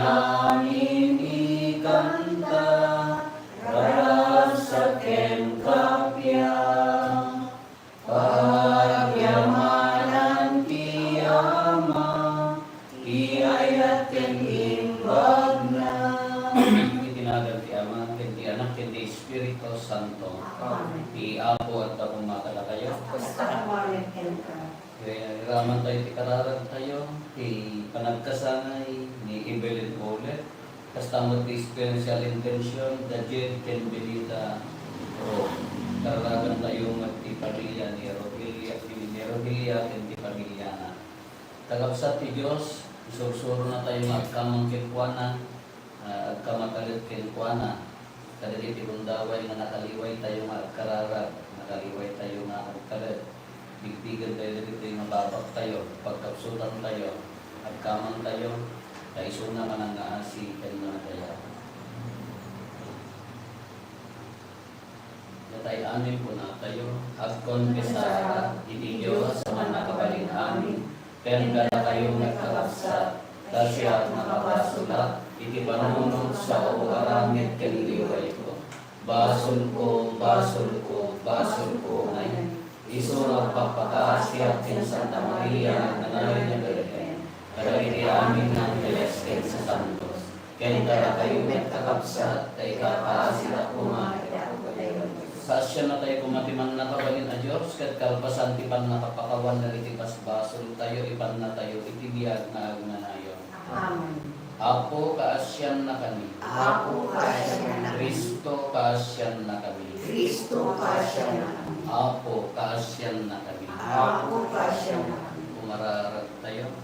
namin ikanta, rasa ken kapya, pagyamanan ti Ama, iayat ken imbag na. Itinagal ti Ama, ken ti Anak, ken ti Espiritu Santo. Ti Apo at Pagkumakala kayo. Raman tayo ti kararag tayo, ti panagkasanay ni Evelyn Olet, kastamot ti spiritual intention, the Jed Ken Benita o kararagan tayo ti pamilya ni Rogelia ken ti pamilya na. Tagapsat ti Diyos, sursuro na tayo magkamang kinkwana, agkamakalit kinkwana, kadali ti kundaway na nakaliway tayo magkararag, nakaliway tayo magkalit. Bigbigan tayo dito yung mababak tayo, pagkapsutan tayo, at kamang tayo, kaisuna man ang naasi, kan mga tayo. Natay amin po na tayo, at konfesara, hindi Diyos sa mga nakabalin amin, ken gana kayo nagkarapsa, tasya at nakabasula, iti panunod sa uaramit ken liway ko. Basol ko, basol ko, basol ko, ngayon. Isurang pagpakaasya ken Santa Maria, nanay na Birhen, kadagiti amin ng Celeste sa Santos, ken dara kayo met kakabsat, tay kapaasila kumain. Sa asya na tayo kumatiman na kabalin a Diyos, ket kalpasan ti pan nakapakawan na iti basbasol tayo, ipan na tayo, iti biyag na agmanayon. Amen. Apo kaasyan na kami. Apo kaasyan na kami. Kristo kaasyan na kami. Kristo kaasyan na kami. Apo kaasyan na kami. Apo kaasyan na kami. Pumararag tayo.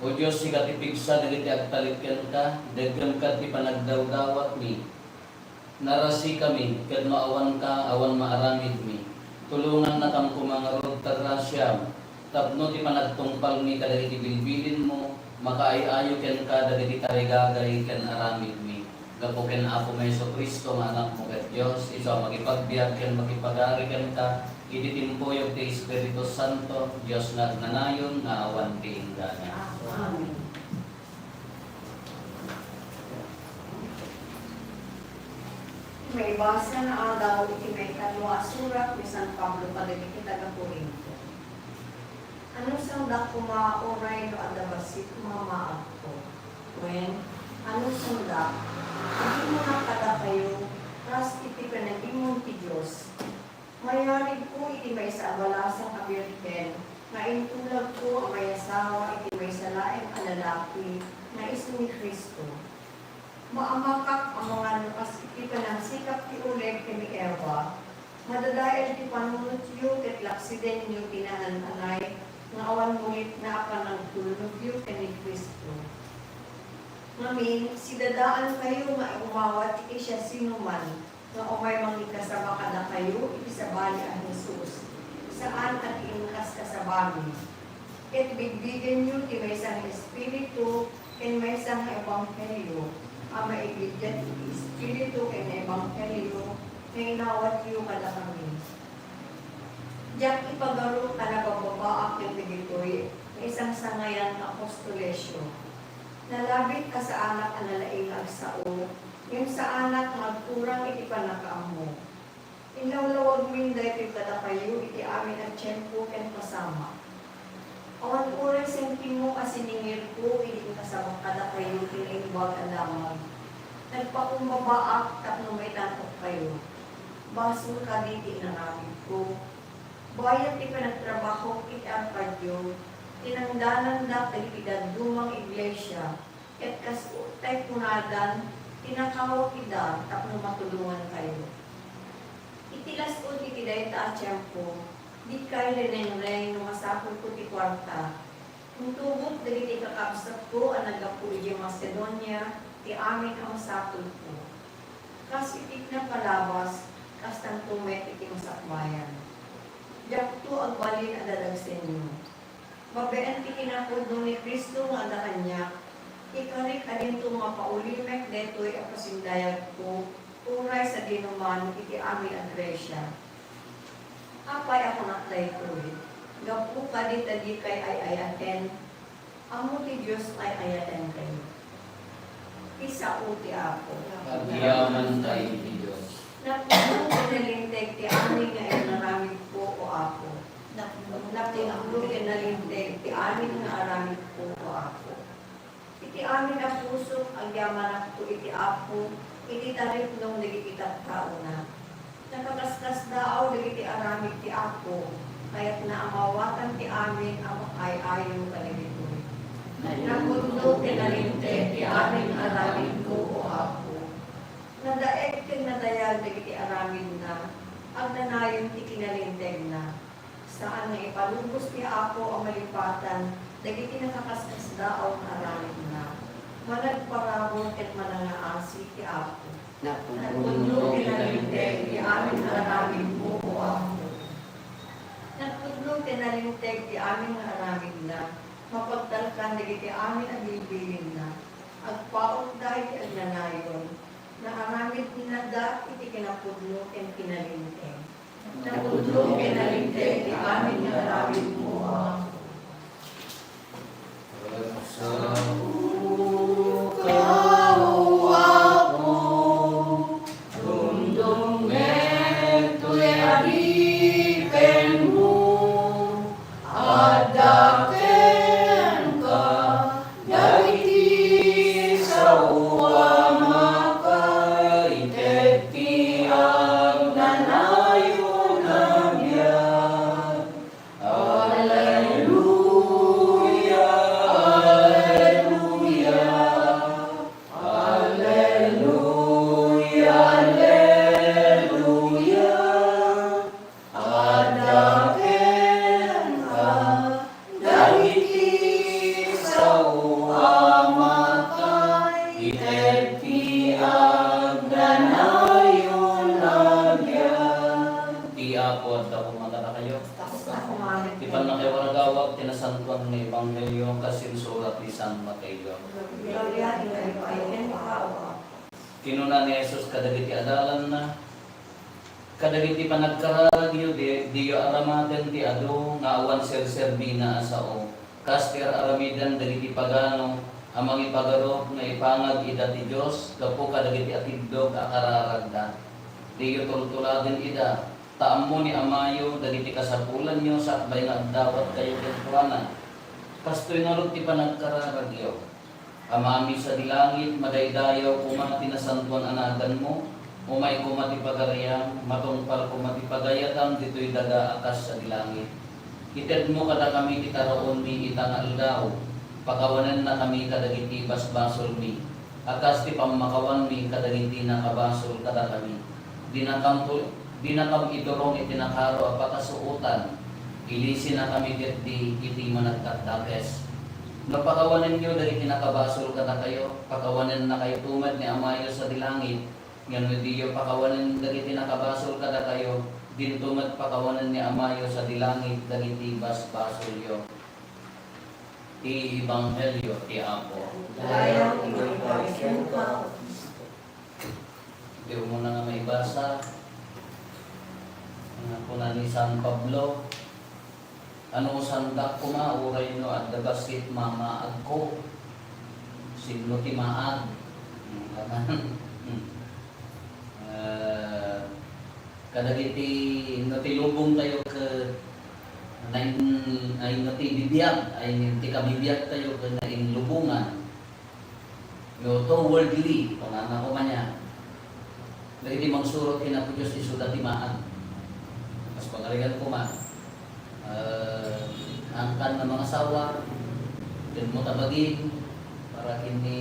O Diyos, ikatipigsa, dagiti agtalikyan ka, dagang ka ti panagdawdawat mi. Narasi kami, kad maawan ka, awan maaramid mi. Tulungan na kam kumangarod tarasya, tapno ti panagtungpal mi kadagiti bilbilin mo, makaayayo ken ka dagiti tarigagay ken aramid mi. Gapo ken Apo Meso Kristo nga anak mo ket Dios, iso makipagbiag ken makipagari ken ka, iti timpuyog ti Espiritu Santo, Dios nagnanayon nga awan ti ingana. Amen. May basa na agaw iti may kalwa surat ni San Pablo kadagiti taga-Corinto. Ano sang dak kumaoray no adabasit mamaag ko? When, ano sang dak? Hindi mo nakada kayo, ras iti panagimong ti Diyos. Mayarig ko iti may sa abalasang kabirken, na intulag ko ang may asawa iti may salaeng alalaki, na iso ni Kristo. Maamakak ang mga nukas iti panangsikap ti uleg ni Eva, madadayal ti panunod yu ket laksiden niyo tinahan-anay, nga awan ngunit na panagtulog yu ni Kristo. Ngamin, sidadaan kayo nga umawat iti siya sinuman, nga umay mangikasaba kada kayo iti sa bali ang Jesus, saan at inkas kasabami. Ket bigbigan niyo ti may isang Espiritu, ken may isang Ebanghelyo, ang maibigyan ti Espiritu ken Ebanghelyo, nga inawat niyo kada kami. Diyak ipagaro ka na bababaak yung tigitoy, isang sangayan apostolesyo. Nalabit ka sa anak ang nalaing agsao, yung sa anak magkurang iti panakaam mo. Inawlawag minday iti kada kayo, iti amin at tiyempo ken kasama. Awan uray senti mo asiningir ko, iti kasama kada kayo, tinaimbag ang lamag. Nagpakumbabaak, tapno may tantok kayo. Baso ka diti inanamit ko. Bayat ti panagtrabaho iti arpadyo, tinangdanan da kay dumang iglesia, ket kasutay punadan, tinakaw ida, tapno matulungan kayo. Itilas ko ti dayta a tiyempo, di kayo reneng-reng no masapul ko ti kwarta. Kung tubot dagiti kakabsat ko ang nagapuyo Macedonia, ti amin ang masapul ko. Kas itik na palabas, kas tang tumet iti masakbayan. Diyak to agbalin adadag sa inyo. Babeen ti kinapudno ni Kristo nga ada kanya, ikarik adin to mapaulimek detoy a pasindayag ko, uray sa dinuman iti amin ang Gresya. Apay ako naktay ko gapu ka di kay ay ayaten, Amo ti Diyos ay ayaten kayo. Isa o ti Apo. Pagyaman tayo ni Diyos. Napuno kinalintek ti amin nga inaramid po o Apo. Napuno kinalintek ti amin nga aramid po o Apo. Iti amin na puso, ang yaman ako iti Apo, iti tarip nung nagikitat tao na. Nakakaskas daaw iti aramid ti Apo, kaya't naamawatan ti amin ang ay ayaw kanilito. Napuno kinalintek ti amin aramid po o Apo. Nadaeg ken nadayag dagiti aramid na, agnanayon ti kinalinteg na. Saan nga ipalubos ti Apo ang malipatan, dagiti nakakaskas daaw nga aramid na. Managparabot ket manangaasi ti Apo. Napuno kinalinteg ti amin aramid po o Apo. Napuno kinalinteg ti amin aramid na, mapagtalkan dagiti amin ang bilbilin na. Agpaot dahil ti agnanayon, na aramid nada iti kinapudno ken kinalinteg. Napudno kinalinteg ti amin nga aramid mo Apo. Sa ukaw ako, dumdumeng tu'y aripen mo, at daken ka, dagiti sa uwa makaitet ti agnanayon nagyan. Alleluia, alleluia, alleluia, alleluia. Adaken ka, dagiti sa uwa makaitet ti agnanayon nagyan. Ti Apo at ako magkata kayo. Tapos na kumalit. Di pa na kayo waragawag, tinasantuan ng Ebanghelyo kasinsulat ni San Mateo. Gloria in kayo ay enpao. Kinuna ni Jesus kadagiti adalan na, kadagiti panagkaragyo, diyo aramaten ti adu, nga awan ser-serbina asao. Kaster aramidan dagiti pagano, amang ipagaro nga ipangag ida ti Diyos, kapo kadagiti atidog akararagda. Diyo tultuladin ida, taammo ni Amayo, dagiti kasapulan nyo, sakbay nga dapat kayo kentuanan. Kastoy nga rin ti panagkararagyo. Amami sa dilangit, madaydayaw kumati na santuan anagan mo, umay kumati pagariyam, matungpal kumati pagayatan, dito'y daga akas sa dilangit. Ited mo kada kami titaraon mi itangal daw, pakawanan na kami kadagiti basbasol mi, akas ti pamakawan mi kadagiti nakabasol kada kami. Dinakam idorong itinakaro apakasuutan, ilisin na kami di iti managkakdakes. Napakawanan nyo dahil kinakabasol ka na kayo, pakawanan na kayo tumad ni Amayo sa dilangit, yan diyo pakawanan dahil kinakabasol ka na kayo, din tumad pakawanan ni Amayo sa dilangit dahil basbasol yo. Ti Ebanghelyo ti Apo. Dayaw ikaw ay enpao. Di mo na nga may basa. Ang ako na ni San Pablo. Ano sandak ko mauray no at dabasit mamaag ko. Sino ti maag. Kadagiti no ti lubong tayo ke ay no ti bibiyag ay ti kabibiyag tayo ke naing lubungan. Yo to worldly panana ko manya. Dagiti mangsurot kinapo Dios isuda ti maag. Mas pangarigan ko ma. Angkan ng mga sawa, din mo tabagin, para kini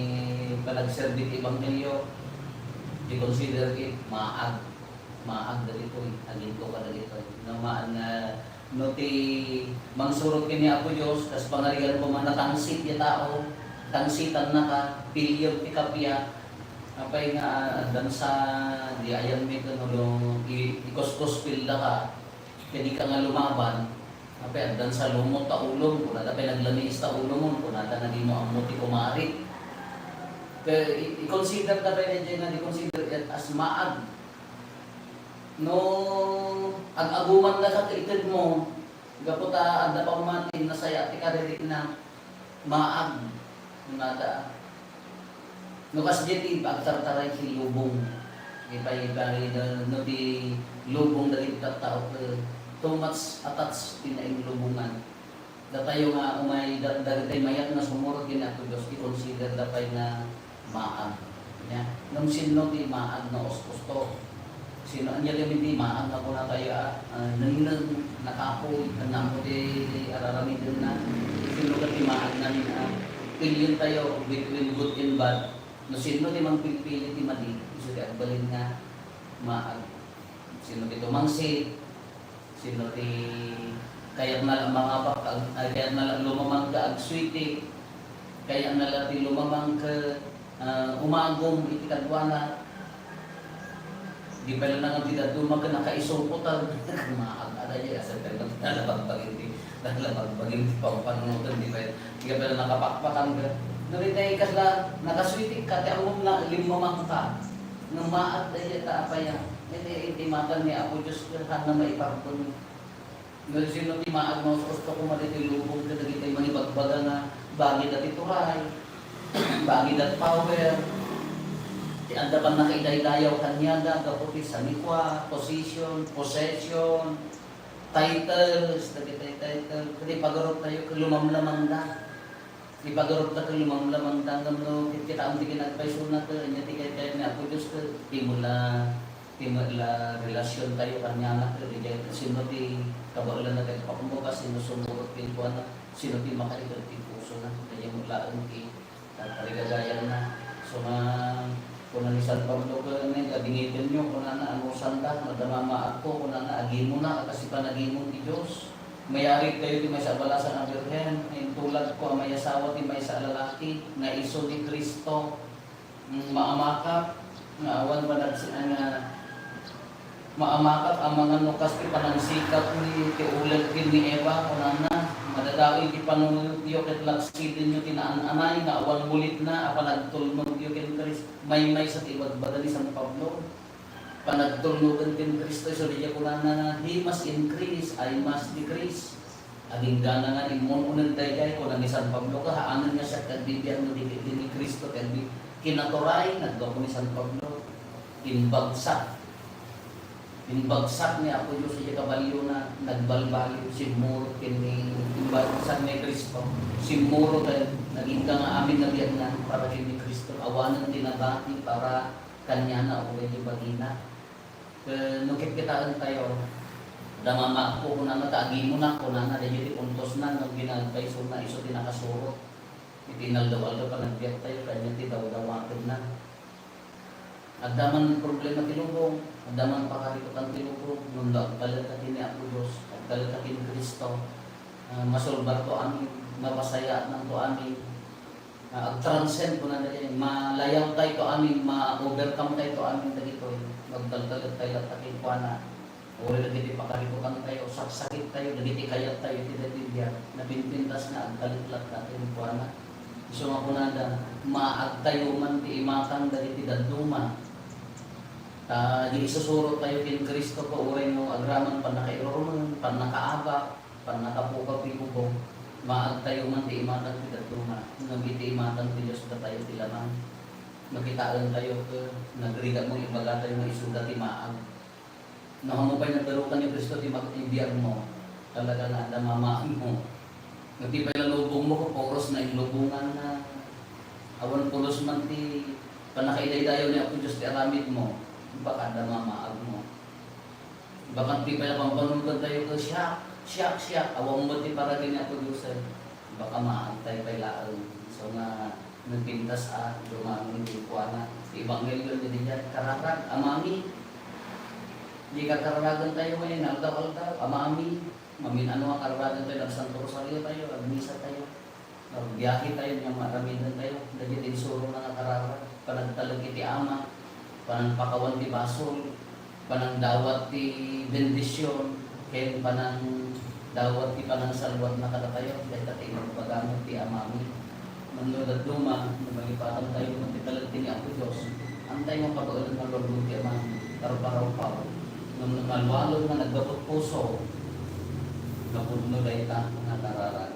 panagserbi ti Ebanghelyo, i-consider it maag dito agin ko ka dito. Namaan na no ti mangsurot kini Apo Dios, tas pangarigan ko man natangsit ya tao, tangsitan na ka, pilyo ti kapya. Apay nga dan sa di ayan mi kuno ikos-kos pilda ka, kadi ka nga lumaban. Apay dan sa lumot ta ulong, kung nata pinaglaniis ta ulong mo, kung nata na di mo amuti kumari. Kaya i-consider ta pa rin na i-consider it as maag. No, ag-aguman na ka kaitid mo, gaputa adda pa umatin, nasaya ti karirik na. maag nada nukas jeti pagtartaray si lubong ipay bali no di lubong dali tao ke too much attached in lubungan datayo nga umay dagitay mayat na sumurot din ato Diyos i-consider datay na maag nya nung sino di maag na osposto sino anya di maag na kuna tayo nanginag nakapoy kanamo di ararami din na sino ka di maag na pilin tayo between good and bad no sino di mang pipili di mali iso di agbalin nga maag sino di tumangsit sino di kaya na lang mga kaya na lang lumamang ka agswiti kaya na lang di lumamang ka umagom iti kadwana di pa lang nga tidak dumag ka nakaisong putal maag adaya asa pero nalabag paginti pa ang panunutan di pa lang nakapakpakan ka naritay ka na nakaswitik ka ti ang na limamang ka nang maag daya ta apaya iti matan ni Apo Diyos ka na maiparpon nung sino ti maag mo gusto ko maliti lubog ka dagitay manibagbaga na bagi dati turay bagi dati power ti anda pa nakaiday-dayaw kanyaga kaputi sa nikwa position possession titles dagitay title kadi pagarot tayo lumamlamang da ipagurot na ka lumamlamang tanggam no kita ang tikin advice na ka anya tikay tayo na Apo Diyos ka timula relasyon tayo kanya na ka reject sino ti kabalan na tayo pakumbaga sino sumurot pintuan na sino ti makaligal ti puso na kaya mulaang ti kaligagayan na so na kung ni San Pablo ka na kabingitin nyo kung na ano sanda madamama ako kung na agimo na kasi panagimo ti Diyos mayari kayo di may sa balasan ang Birhen tulad ko ang may asawa di may sa lalaki na iso ni Kristo maamakap nga awan pa nga maamakap ang mga nukas ti panangsikap ni tiulag din ni Eva kunana madadawi ti panunyo ket laksidin nyo tinaan-anay nga awan mulit na apanagtulnog yo ken Kristo may sa tibag-baga ni San Pablo panagtulnugan ken Kristo so diya kunana na he must increase I must decrease aging gana nga imon unan tayo ko ni San Pablo ka haanan nga siya kadbibiyan no ni Kristo kadbi kinaturay naggapo ni San Pablo inbagsak ni Apo Diyos sa kabalyo na nagbalbaliw simuro kini inbagsak ni Kristo simuro dahil naging ka nga amin na biyan na para kini Kristo awanan tinabati para kanya na o yung bagina nukit kitaan tayo damama ko kung na taagi mo na kung na dahil puntos na nung ginagpay so na iso tinakasuro itinaldawal ka pa nagbiyak tayo kanya tidaw-dawakin na agdaman problema tilubong agdaman pakarikutan tilubong nung agdalit ka kini Apo Diyos agdalit ka kini Kristo masolbar to amin mapasaya ng to amin ag-transcend ko na dahil malayaw tayo to amin ma-overcome tayo to amin dito magdaldalit tayo at takin ko na uri dagiti pakarikutan tayo saksakit tayo dagiti kayat tayo tidadibyan napinpintas na agdalitlat natin ko na iso nga po nada maagtayo man ti imakan dagiti daduma di isusurot tayo kin Kristo ko uri no agraman panakairorman panakaabak panakapukaw pipubong maagtayo man ti imatan ti daduma nagiti imatan ti Diyos da tayo ti lamang makitaan tayo ko nagriga mo ibaga tayo ng isuda ti maag nahamupay nagdarukan ni Kristo ti mag-ibiyag mo talaga na damamaan mo nagtipay na lubong mo ko poros na ilubungan na awan pulos man ti panakaiday-dayo ni Apo Diyos ti aramid mo baka damamaag mo baka tipay na pampanunan tayo ko siyak awang mo ti para din Apo Diyos baka maantay pay laan so nga nagpintas dumami di kuana ibanghelyo din diyan kararag amami di kararagan tayo ngayon aldaw amami mamin ano ang kararagan tayo nagsanto rosario tayo agmisa tayo biyahe tayo nga maramidan tayo dagit insuro na kararag panagtalag iti ama panangpakawan ti basol panangdawat ti bendisyon ken panang dawat ti panangsalwat na kada tayo dahil tayo magpagamit ti amami manunod at luma, nabagipatan tayo ng titalagtin ni Apo Diyos. Antay mo pag-ulan ng Lord Buti Amang tarparaw-paw. Nung namalwalo na nagbabot puso, napudno dahi ta mga tararan.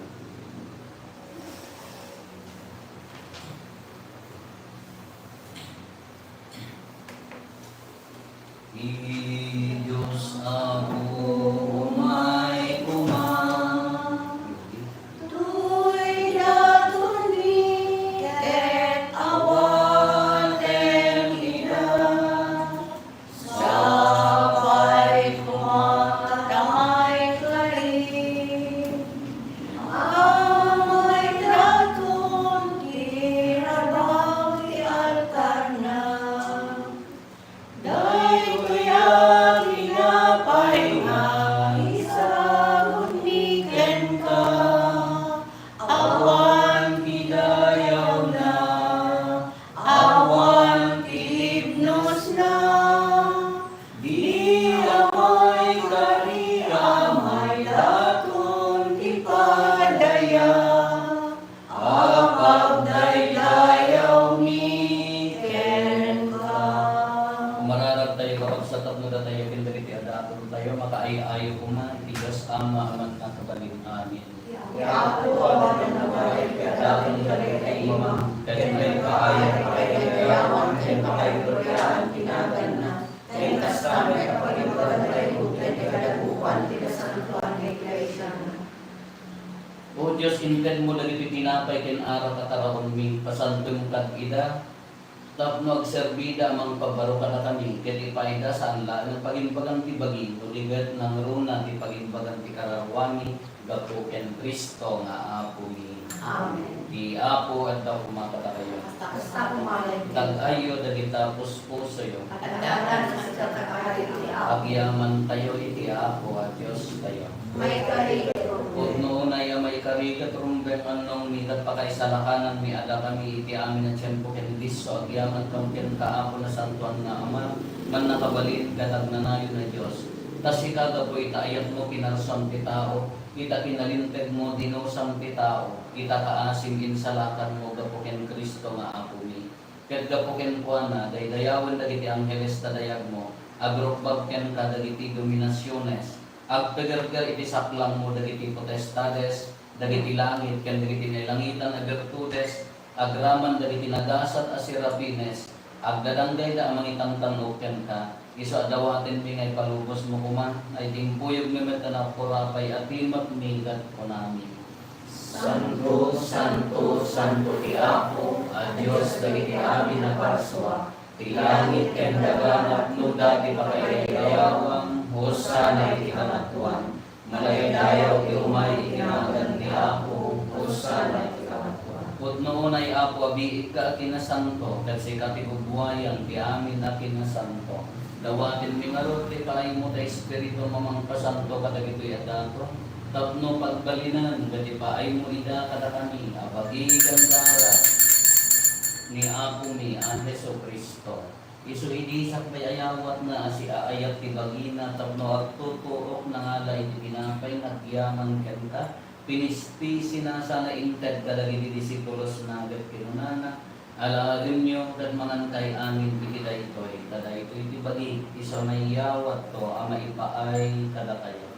imam, ken may kaayat pakayayawang, ken pakayuryaan tinagan na, ken kasta may kapagimbagan tayo, ken ikadabukan, tika santuan ng iglesia na. O Diyos, inted mo lagi tinapay ken araw kataraon mi, pasantum kad ida, tapno agserbida mang pabaro ka na kami, ken ipaida sa anla, ng pagimbagan ti bagi, uligat ng runa ti pagimbagan ti karawani, gapo ken Kristo nga apo mi. Amen. Di apo at daw kumakata kayo. Basta kumalay. Tag-ayo dagita puspuso yo. At dagan sa kakakari ti Apo. Agyaman tayo iti apo at Diyos tayo. May karito. Kung noon ay may karigat rumbeng anong nigat pa kay salakanan mi ada kami iti amin at tiyempo ken Kristo. Agyaman kang ken kaapo na santuan nga ama. Man nakabalin katag nanayon na Diyos. Tas ikaga po itaayat mo pinarsan ti tao. Kita kinalinteg mo dinosang ti tao. Kita kaasim insalakan mo gapo ken Kristo nga apo mi. Ket gapo ken kuana daydayawen dagiti angheles tadayag mo. Agrokbab ken kadagiti dominasyones. Agpegerger iti saklang mo dagiti potestades, dagiti langit ken dagiti nilangitan a virtudes, agraman dagiti nagasat a serapines, agdadanggay da amang itangtanok ken ka. Iso adawaten mi ngay palubos mo kuman, ay tingpuyog mi met na purapay at timat migat ko namin. Santo, Santo, Santo ti Apo, a Dios dagiti amin na parswa, ti langit ken daganap no dati pakayayawang, Hosana iti kamatuan, malaydayaw ti umay itinagan ni Apo, Hosana iti kamatuan. Putno unay Apo abiik ka kinasanto, kasi katigubuayan ti amin na kinasanto. Dawatin mi ngarot ti kaay mo ta espiritu mamang pasanto kadagitoy adato. Tapno pagbalinan gati paay mo ida kada kami, abagigan dara ni Apo mi ang Heso Kristo. Isu idisak may ayawat na si aayat ti bagina tapno agtutuok na ngalay ti tinapay nagyaman kenta pinispi sinasana inted kadagiti disipulos nagat kinunana alaagin nyo kat mangantay amin bigita ito'y kada ito'y ti bagi iso may yawat to ama ipaay kada kayo.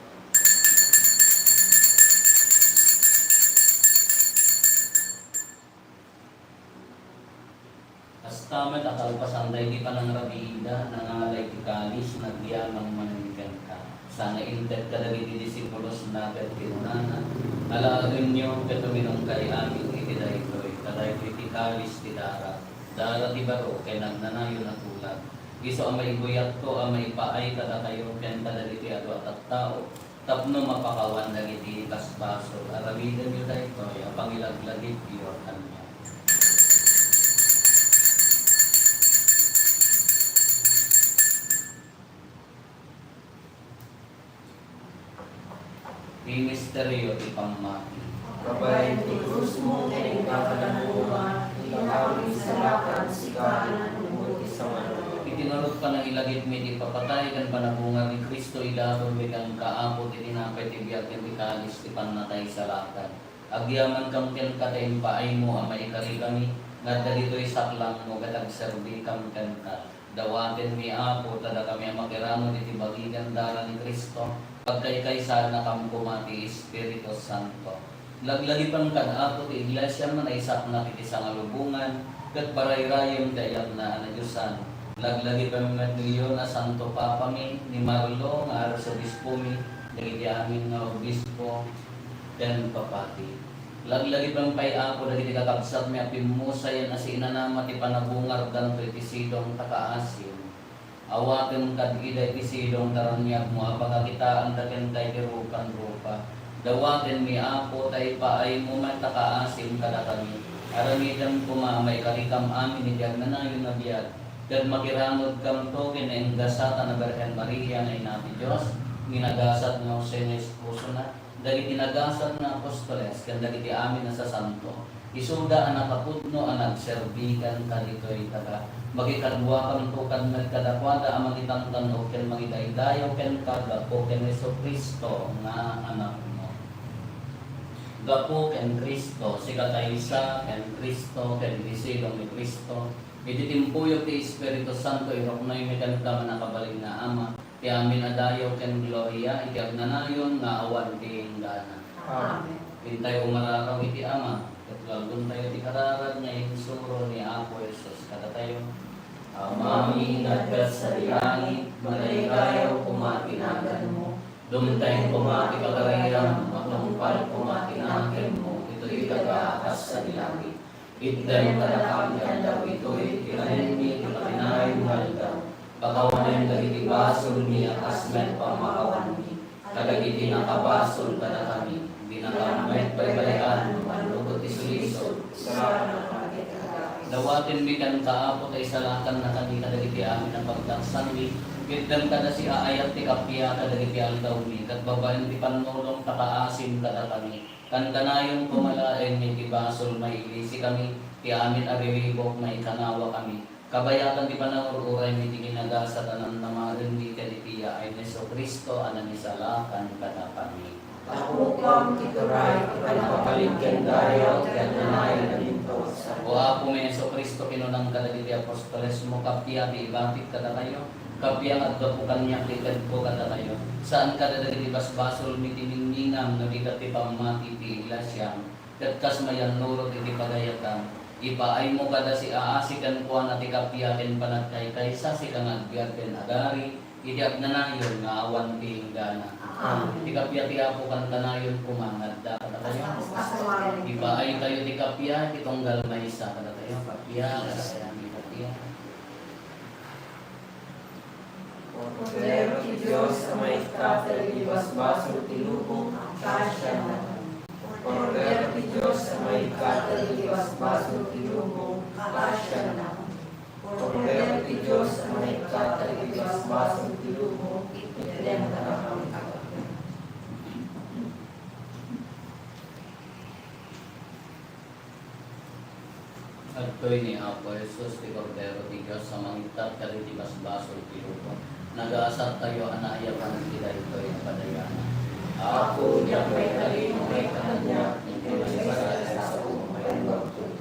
Tamat akalpasan tayo di pa ng rabida, nangalay ti kalis, nagyamang manunigan ka. Sana inted ka dagiti disipulos nagat kinunana. Alaagin nyo katuminong kay amin itiday ko'y, kaday ko'y ti kalis ti dara. Dara ti baro, kay nagnanayon na tulad. Iso ang may guyat ko, ang may paay kada kayo, ken kadaliti ato at tao. Tapno mapakawan dagiti kasbaso. Arabidan nyo tayo ko'y, apang ilaglagit iyo kanya. Di misteryo ti pamati. Kabayan ti krus mo, kaya kakadamuha, ilawin sa lakan, sikanan, umuti sa mano. Itinarot pa ng ilagit mi ti papatay, kan panabunga ni Kristo, ilaron mi kang kaapo, ti tinapay ti biyak ti kalis, ti panatay sa lakan. Agyaman kam ken katayin paay mo, amay kari kami, nga dito'y saklang mo, katag serbi kam ken ka. Dawatin mi apo, tada kami ang makirano, ti bagigan dara ni Kristo, pagkay sana kam kumati Espiritu Santo. Laglagi pang kan-apo ti iglesia man ay sakna iti sangalubungan ket paray-rayem dayag na Diyosan. Laglagi pa mga niyo na Santo Papa mi ni Marlo nga Arsobispo mi dagiti amin nga obispo ken papati. Laglagi pang pay-apo dagiti kakabsat mi apimusayan as inanama ti panabungar dan iti sidong takaasim. Awaken kad ida iti silong taranyag mo apagakitaan daken tay rupan-rupa. Dawaken mi apo tay paay mo matakaasim kada kami. Aramidan kumamay karikam amin iti agnanayon na biyag. Kad makiramod kam to kinainggasatan na Berhen Maria nga ina ti Dios, ginagasat nga Jose nga esposo na, dagiti nagasat nga apostoles ken dagiti amin na sa santo. Isuda ang nakapudno ang nagserbigan kaditoy taga magikadwa kang tukad nagkadakwada ang magitang tanong ken magidaydayo ken kagapo ken Heso Kristo nga anak mo. Gapo ken Kristo sigataysa ken Kristo ken disilong ni Kristo. Ititimpuyo ti Espiritu Santo iroknoy mekan ka manakabaling na ama. Ti amin adayo ken gloria iti agnanayon nga awan ti hinggana. Amen. Pintay umararaw iti ama. Kat lagun tayo di kararag nga insuro ni Apo Jesus kada tayo. Amami inagkat sa langit, malaygayaw kumatinagan mo. Dumtay kumati kagarayan, matungpal kumatinakin mo. Ito'y kagaakas sa langit. Itday kadakangyan daw ito'y tiranin ni kapatinayin haldaw. Pakawanan dagiti basol niya asmet pamakawan ni. Kadagiti nakabasol kada kami. Binakamay baybalikan, manugot isulisod. Sarap dawatin bikan kaapot ay salakan na kami kadagiti amin ang pagdaksan ni kitdan kada si aayat ti kapya kadagiti aldaw ni kat babaen ti panulong takaasim kada kami kantanayon kumalaen ni ti basol may ilisi kami ti amin ariribok may kanawa kami kabayatan ti panaruray ni ti ginagasa tanan namarin ni kaditiya ay Yesu Kristo anan ni salakan kada kami. Ako kam tituray, ipanapapaligyan dayo, gananay na dito sa o ako may Yesu Kristo kinunang kadagiti apostoles mo kapya di ibatik kada kayo kapya at dapukan niya kitad ko kada kayo saan kadagiti basbasol ni tiningningang nabigat ti pamati ti ilasyang katkas mayan nurot iti pagayatan ipaay mo kada si aasikan ko na ti kapya ken panagkay kaysa si kang agbyag ken agari iti agnanayon nga awan ti hinggana. Di kapya ti Apo kantanayon kumangad da kada tayo. Iba ay tayo di kapya itonggal maysa kada tayo kapya kada tayo di kapya. Kordero ti Diyos sa may katay ibasbaso ti lubong kasya na. Kordero ti Diyos sa may katay ibasbaso ti lubong kasya na. Kordero ti Diyos sa may katay ibasbaso ti lubong itlem na kami. Agtoy ni Apo Jesus ti Cordero ti Diyos sa mangitat kaditi basbasol ti lupa. Nagaasat tayo anayapan ng kita ito'y napadayana. Ako niya may talino may kananya, hindi may para sa umay magtuloy.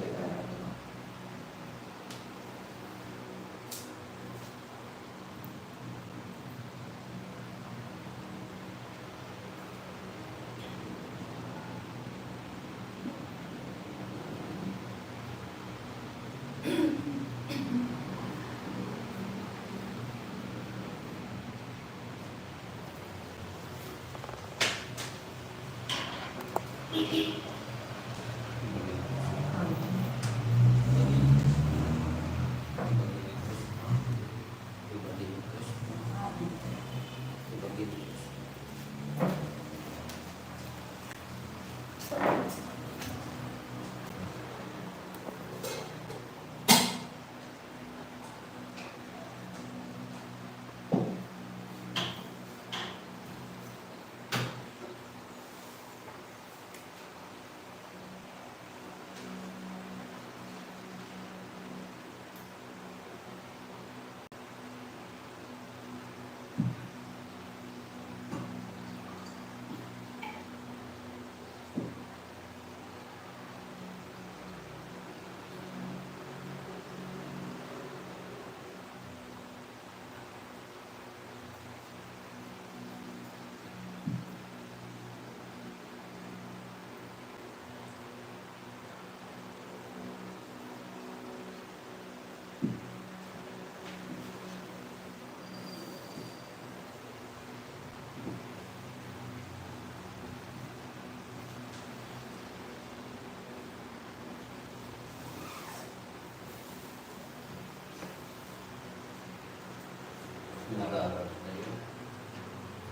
Nagaral tayo.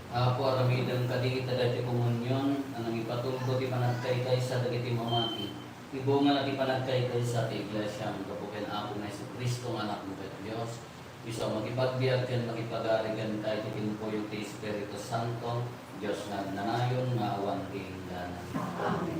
Apo aramidan kadikita dati komunyon anang ipatulgo ti panagkaykay sa dagiti mamati. Ibunga na ti panagkaykay sa ti iglesia kapuken Apo na Yesu Kristo nga anak mo ket Dios. Isa makipagbiag ken makipagarigan kay ti pinpuyo ti Espiritu Santo. Dios nga nanayon nga awan ti hingganan.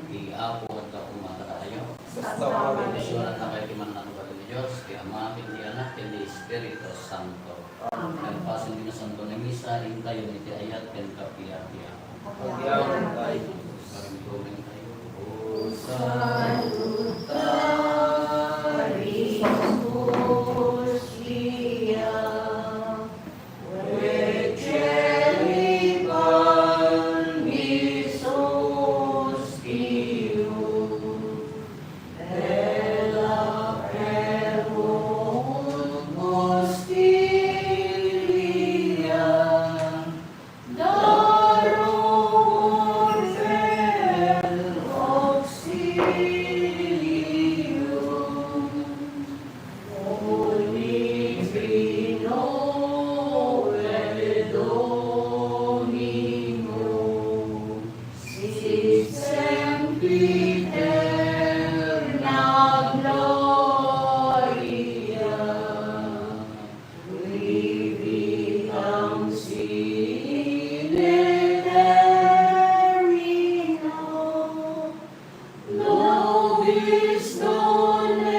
Ti Apo at kumata tayo. Basta Bendisyunan na kay ti mananubal ni Dios, ti Ama, ti Anak, ti Espiritu Santo. Ang pasin din na santo na misa, rin tayo ni ti ayat ken kapia-pia. Pagyawan tayo. Parimtumin tayo. O Salutari Christus Dia, Veceli Pan Isus Deus, Sole